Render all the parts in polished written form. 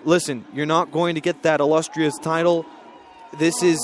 listen, you're not going to get that illustrious title. This is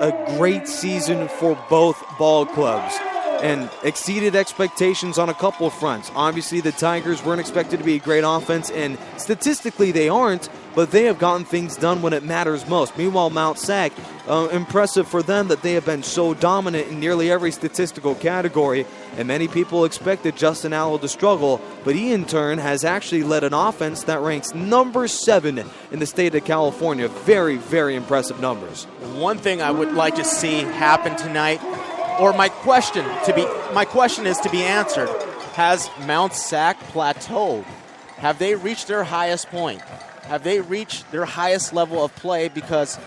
a great season for both ball clubs and exceeded expectations on a couple of fronts. Obviously, the Tigers weren't expected to be a great offense, and statistically they aren't, but they have gotten things done when it matters most. Meanwhile, Mount SAC, impressive for them that they have been so dominant in nearly every statistical category, and many people expected Justin Allo to struggle, but he in turn has actually led an offense that ranks number 7 in the state of California. Very, very impressive numbers. One thing I would like to see happen tonight, or my question is to be answered, has Mount SAC plateaued? Have they reached their highest point? Have they reached their highest level of play? Because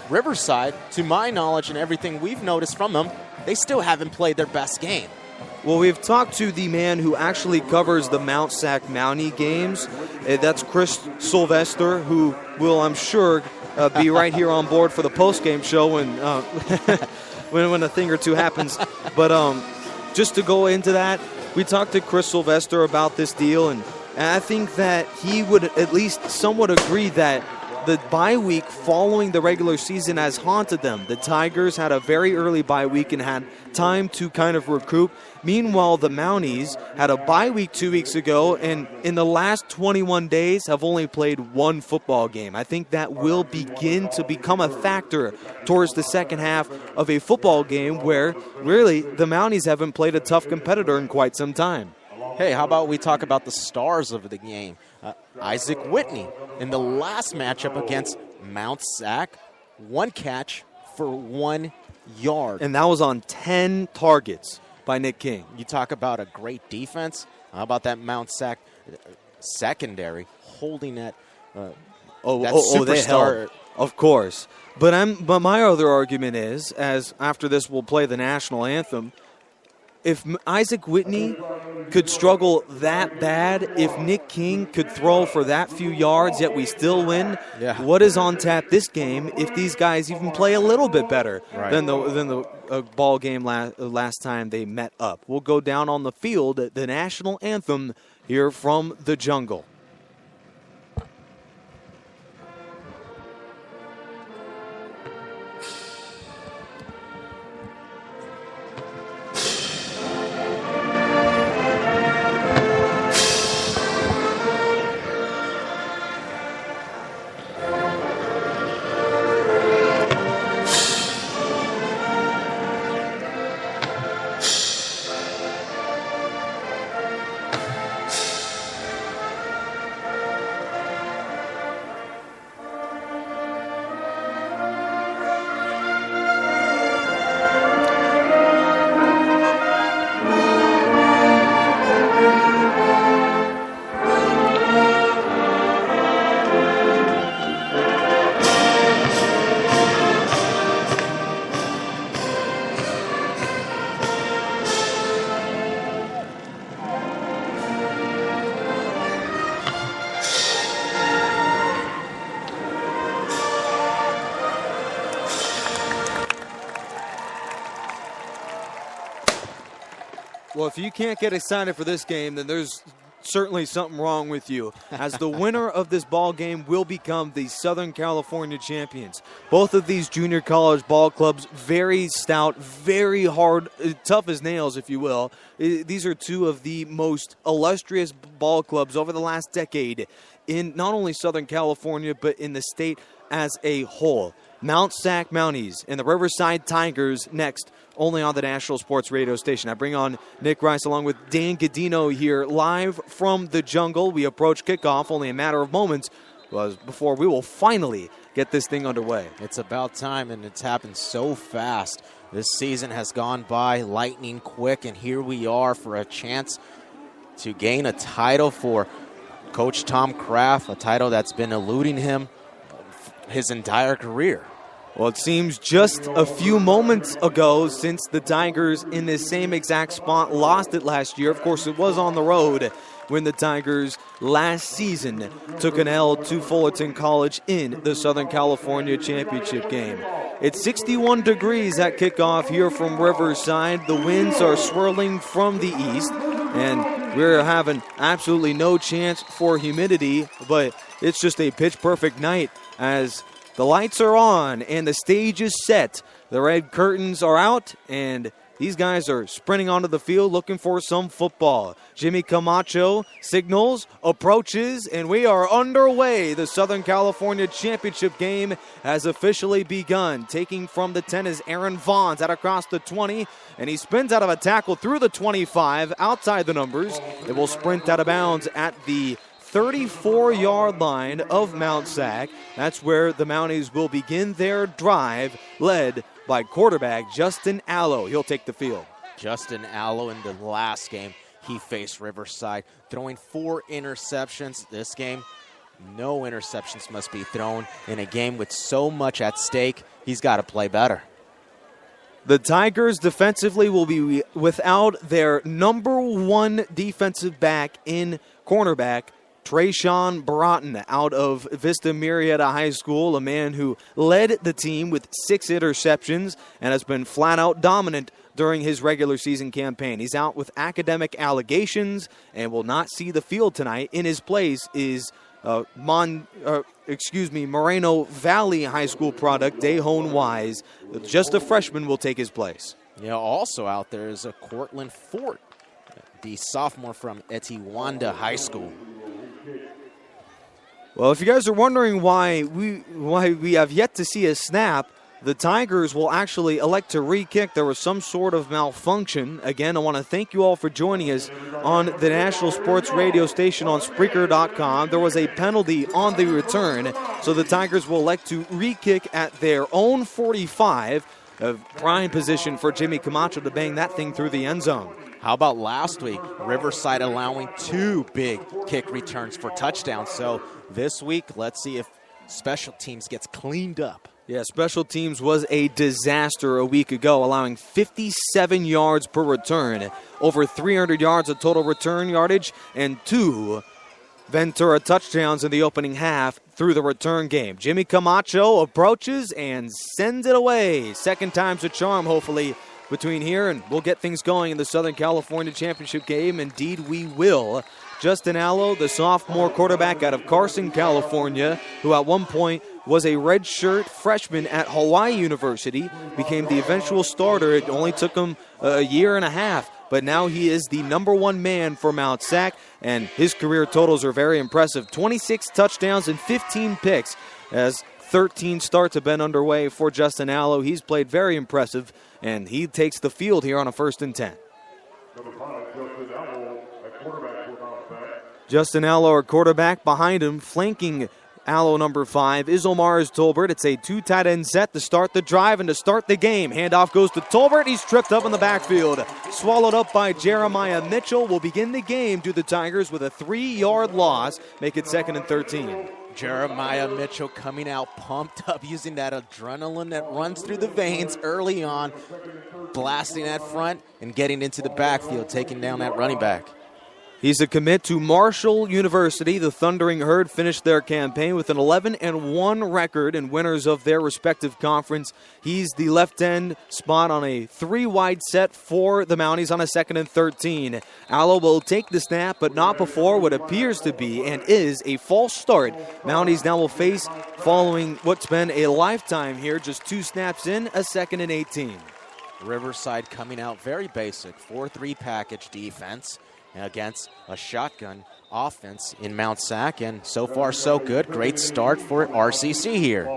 Riverside, to my knowledge and everything we've noticed from them, they still haven't played their best game. Well, we've talked to the man who actually covers the Mount SAC Mountie games. That's Chris Sylvester, who will, I'm sure, be right here on board for the post-game show when a thing or two happens. But just to go into that, we talked to Chris Sylvester about this deal, and I think that he would at least somewhat agree that the bye week following the regular season has haunted them. The Tigers had a very early bye week and had time to kind of recoup. Meanwhile, the Mounties had a bye week 2 weeks ago, and in the last 21 days have only played one football game. I think that will begin to become a factor towards the second half of a football game where really the Mounties haven't played a tough competitor in quite some time. Hey, how about we talk about the stars of the game? Isaac Whitney in the last matchup against Mount SAC, 1 catch for 1 yard. And that was on 10 targets by Nick King. You talk about a great defense. How about that Mount SAC secondary holding that superstar? They held, of course. But my other argument is, as after this we'll play the national anthem, if Isaac Whitney could struggle that bad, if Nick King could throw for that few yards, yet we still win, what is on tap this game if these guys even play a little bit better than the ball game last time they met up? We'll go down on the field at the national anthem here from the jungle. Well, if you can't get excited for this game, then there's certainly something wrong with you, as the winner of this ball game will become the Southern California champions. Both of these junior college ball clubs, very stout, very hard, tough as nails, if you will. These are two of the most illustrious ball clubs over the last decade in not only Southern California, but in the state as a whole. Mount SAC Mounties and the Riverside Tigers next, only on the National Sports Radio station. I bring on Nick Rice along with Dan Godino here live from the jungle. We approach kickoff only a matter of moments before we will finally get this thing underway. It's about time, and it's happened so fast. This season has gone by lightning quick, and here we are for a chance to gain a title for Coach Tom Kraft, a title that's been eluding him his entire career. Well, it seems just a few moments ago since the Tigers in this same exact spot lost it last year. Of course, it was on the road when the Tigers last season took an L to Fullerton College in the Southern California Championship game. It's 61 degrees at kickoff here from Riverside. The winds are swirling from the east, and we're having absolutely no chance for humidity, but it's just a pitch-perfect night as the lights are on and the stage is set. The red curtains are out, and these guys are sprinting onto the field looking for some football. Jimmy Camacho signals, approaches, and we are underway. The Southern California Championship game has officially begun. Taking from the 10 is Aaron Vaughns out across the 20, and he spins out of a tackle through the 25, outside the numbers. It will sprint out of bounds at the 34-yard line of Mount SAC. That's where the Mounties will begin their drive, led by quarterback Justin Allo. He'll take the field. Justin Allo in the last game, he faced Riverside, throwing 4 interceptions. This game, no interceptions must be thrown. In a game with so much at stake, he's got to play better. The Tigers defensively will be without their number 1 defensive back in cornerback, Trayshawn Broughton, out of Vista Marietta High School, a man who led the team with 6 interceptions and has been flat-out dominant during his regular season campaign. He's out with academic allegations and will not see the field tonight. In his place is Moreno Valley High School product, Dayhone Wise. Just a freshman will take his place. Yeah, also out there is a Cortland Fort, the sophomore from Etiwanda High School. Well, if you guys are wondering why we have yet to see a snap, the Tigers will actually elect to re-kick. There was some sort of malfunction. Again, I want to thank you all for joining us on the National Sports Radio station on Spreaker.com. There was a penalty on the return, so the Tigers will elect to re-kick at their own 45, a prime position for Jimmy Camacho to bang that thing through the end zone. How about last week? Riverside allowing 2 big kick returns for touchdowns. So this week, let's see if special teams gets cleaned up. Yeah, special teams was a disaster a week ago, allowing 57 yards per return, over 300 yards of total return yardage, and 2 Ventura touchdowns in the opening half through the return game. Jimmy Camacho approaches and sends it away. Second time's a charm, hopefully, between here, and we'll get things going in the Southern California Championship game. Indeed, we will. Justin Allo, the sophomore quarterback out of Carson, California, who at one point was a redshirt freshman at Hawaii University, became the eventual starter. It only took him a year and a half, but now he is the number 1 man for Mount SAC, and his career totals are very impressive. 26 touchdowns and 15 picks as 13 starts have been underway for Justin Allo. He's played very impressive, and he takes the field here on a 1st and 10. Justin Allo, our quarterback, behind him, flanking Allo number 5 is Omar Tolbert. It's a 2 tight end set to start the drive and to start the game. Handoff goes to Tolbert. He's tripped up in the backfield. Swallowed up by Jeremiah Mitchell. Will begin the game to the Tigers with a 3-yard loss. Make it 2nd and 13. Jeremiah Mitchell coming out pumped up, using that adrenaline that runs through the veins early on, blasting that front and getting into the backfield, taking down that running back. He's a commit to Marshall University. The Thundering Herd finished their campaign with an 11-1 record and winners of their respective conference. He's the left end spot on a 3-wide set for the Mounties on a 2nd and 13. Allo will take the snap, but not before what appears to be and is a false start. Mounties now will face, following what's been a lifetime here, just 2 snaps in, a 2nd and 18. Riverside coming out very basic, 4-3 package defense against a shotgun offense in Mount SAC, and so far so good. Great start for RCC here.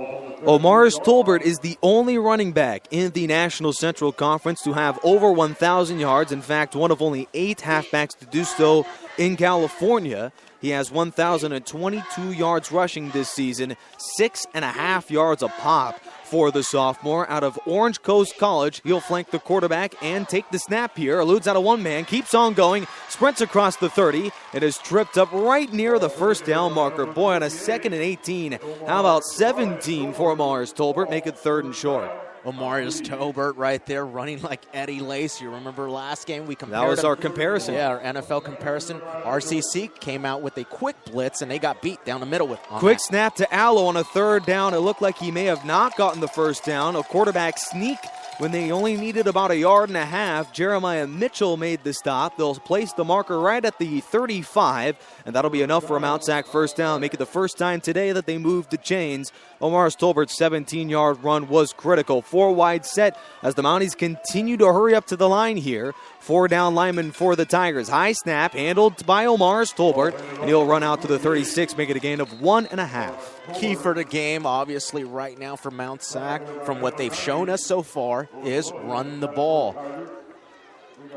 Omar Tolbert is the only running back in the National Central Conference to have over 1,000 yards. In fact, one of only 8 halfbacks to do so in California. He has 1,022 yards rushing this season, 6.5 yards a pop for the sophomore out of Orange Coast College. He'll flank the quarterback and take the snap here. Eludes out of 1 man, keeps on going, sprints across the 30. It is tripped up right near the first down marker. Boy, on a 2nd and 18. How about 17 for Omar Tolbert? Make it 3rd and short. Omar Tolbert right there running like Eddie Lace. You remember last game we compared That was our comparison. Yeah, our NFL comparison. RCC came out with a quick blitz, and they got beat down the middle with quick snap to Allo on a 3rd down. It looked like he may have not gotten the first down. A quarterback sneak when they only needed about 1.5 yards. Jeremiah Mitchell made the stop. They'll place the marker right at the 35, and that'll be enough for a Mount Sac first down. Make it the first time today that they moved the chains. Omar Stolbert's 17-yard run was critical. 4 wide set as the Mounties continue to hurry up to the line here. 4 down linemen for the Tigers. High snap handled by Omar Stolbert, and he'll run out to the 36, make it a gain of 1.5. Key for the game, obviously, right now for Mount Sac, from what they've shown us so far, is run the ball.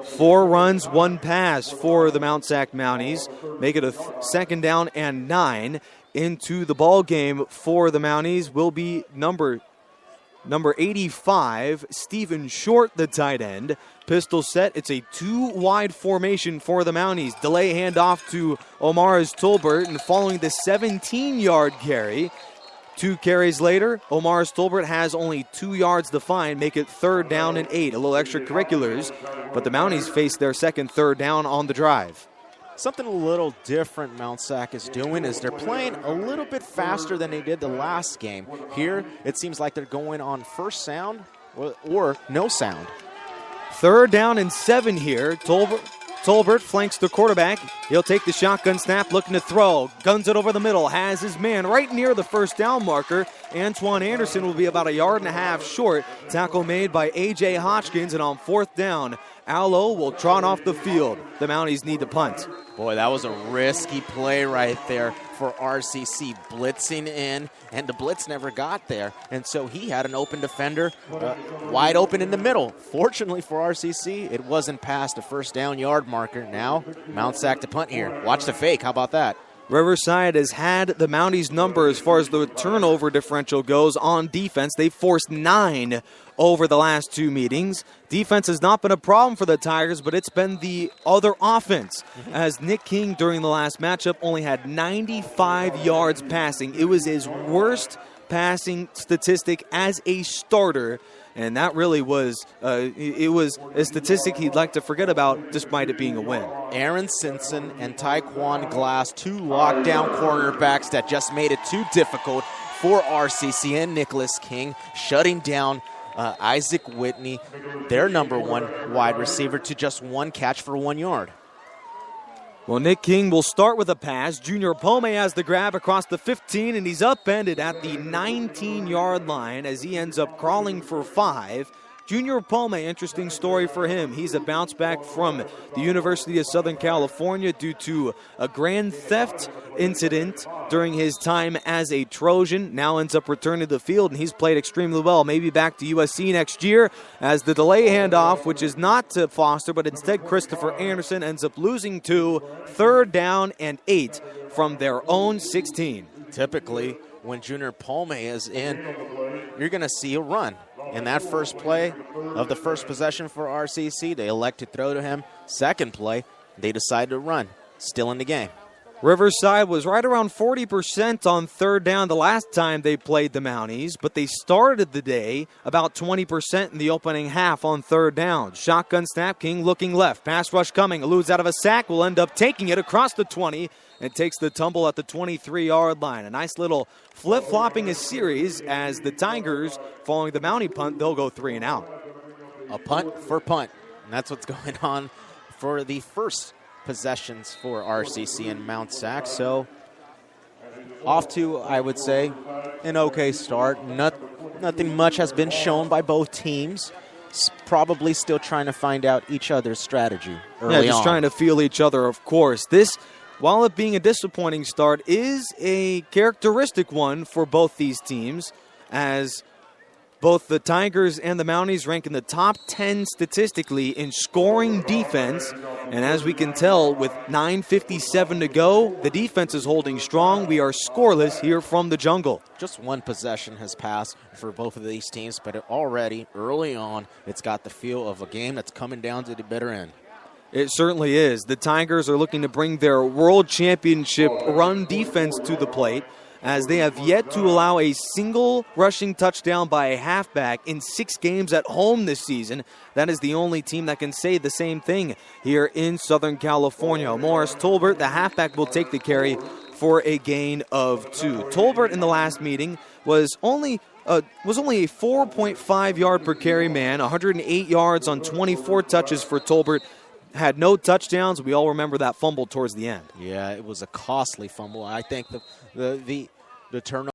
4 runs, 1 pass for the Mount Sac Mounties. Make it a second down and 9. Into the ball game for the Mounties will be number 85, Stephen Short, the tight end. Pistol set. It's a 2-wide formation for the Mounties. Delay handoff to Omar Stolbert, and following the 17-yard carry, 2 carries later, Omar Stolbert has only 2 yards to find, make it 3rd down and 8. A little extracurriculars, but the Mounties face their second 3rd down on the drive. Something a little different Mount Sac is doing is they're playing a little bit faster than they did the last game. Here, it seems like they're going on first sound or no sound. 3rd down and 7 here. Tolbert flanks the quarterback. He'll take the shotgun snap, looking to throw. Guns it over the middle, has his man right near the first down marker. Antoine Anderson will be about 1.5 yards short. Tackle made by A.J. Hodgkins, and on 4th down, Allo will trot off the field. The Mounties need to punt. Boy, that was a risky play right there for RCC, blitzing in, and the blitz never got there. And so he had an open defender wide open in the middle. Fortunately for RCC, it wasn't past the first down yard marker. Now, Mount Sac to punt here. Watch the fake. How about that? Riverside has had the Mounties' number as far as the turnover differential goes on defense. They've forced 9 over the last 2 meetings. Defense has not been a problem for the Tigers, but it's been the other offense, as Nick King during the last matchup only had 95 yards passing. It was his worst passing statistic as a starter, and that really was it was a statistic he'd like to forget about despite it being a win. Aaron Simpson and Taekwon Glass, 2 lockdown cornerbacks that just made it too difficult for RCC and Nicholas King, shutting down Isaac Whitney, their number 1 wide receiver, to just 1 catch for 1 yard. Well, Nick King will start with a pass. Junior Pome has the grab across the 15, and he's upended at the 19-yard line as he ends up crawling for 5. Junior Pome, interesting story for him. He's a bounce back from the University of Southern California due to a grand theft incident during his time as a Trojan. Now ends up returning to the field, and he's played extremely well. Maybe back to USC next year, as the delay handoff, which is not to Foster, but instead Christopher Anderson, ends up losing to 3rd down and 8 from their own 16. Typically, when Junior Pome is in, you're going to see a run. In that first play of the first possession for RCC, they elect to throw to him. Second play, they decide to run. Still in the game. Riverside was right around 40% on 3rd down the last time they played the Mounties, but they started the day about 20% in the opening half on 3rd down. Shotgun snap, King looking left. Pass rush coming, eludes out of a sack, will end up taking it across the 20 and takes the tumble at the 23-yard line. A nice little flip-flopping a series as the Tigers, following the Mountie punt, they'll go 3 and out. A punt for punt, and that's what's going on for the first possessions for RCC and Mount Sac. So off to, I would say, an okay start. Nothing much has been shown by both teams. Probably still trying to find out each other's strategy early on. Yeah, just trying to feel each other, of course. This, while it being a disappointing start, is a characteristic one for both these teams, as both the Tigers and the Mounties rank in the top 10 statistically in scoring defense. And as we can tell, with 9:57 to go, the defense is holding strong. We are scoreless here from the jungle. Just 1 possession has passed for both of these teams, but already, early on, it's got the feel of a game that's coming down to the bitter end. It certainly is. The Tigers are looking to bring their world championship run defense to the plate, as they have yet to allow a single rushing touchdown by a halfback in 6 games at home this season. That is the only team that can say the same thing here in Southern California. Morris Tolbert, the halfback, will take the carry for a gain of 2. Tolbert in the last meeting was only a 4.5 yard per carry man, 108 yards on 24 touches for Tolbert. Had no touchdowns. We all remember that fumble towards the end. Yeah, it was a costly fumble. I think the turnover